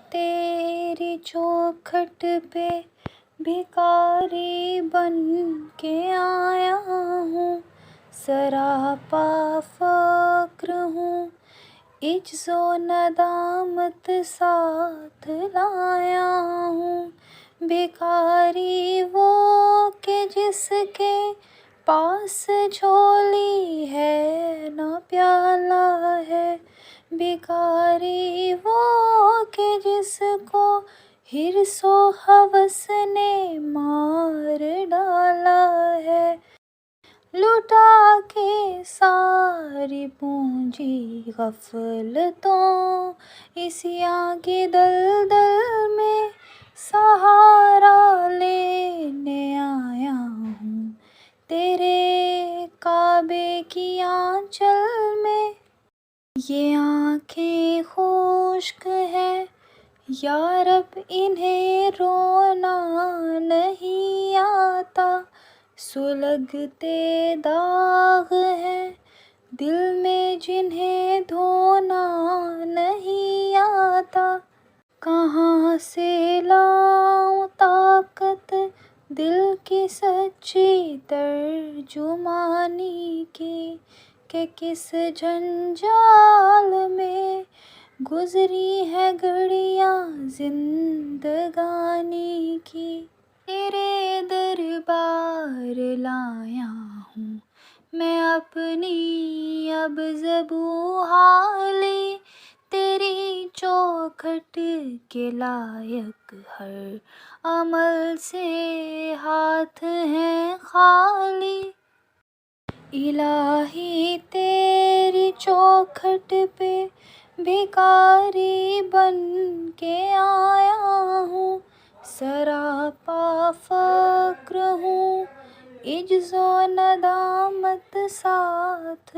تیری چوکھٹ پہ بھکاری بن کے آیا ہوں، سراپا فقر ہوں، عجز و ندامت ساتھ لایا ہوں۔ بھکاری وہ کہ جس کے پاس جھولی ہے نہ پیالہ ہے، بھکاری وہ کہ جس کو حرص و ہوس نے مار ڈالا ہے، لٹا کے ساری پونجی غفلتوں عصیاں کی دلدل میں سہارا لینے آیا ہوں، تیرے کعبے کی آنچل میں۔ یہ آنکھیں خشک ہیں یا رب، انہیں رونا نہیں آتا، سلگتے داغ ہیں دل میں جنہیں دھونا نہیں آتا، کہاں سے لاؤں طاقت دل کی سچی ترجمانی کی، کہ کس جنجال میں گزری ہے گھڑیاں زندگانی کی۔ تیرے دربار لایا ہوں میں اپنی اب زبوں حالی، تیری چوکھٹ کے لائق ہر عمل سے ہاتھ ہیں خالی۔ الہی تیری چوکھٹ پہ بھکاری بن کے آیا ہوں، سراپا فقر ہوں، عجز و ندامت ساتھ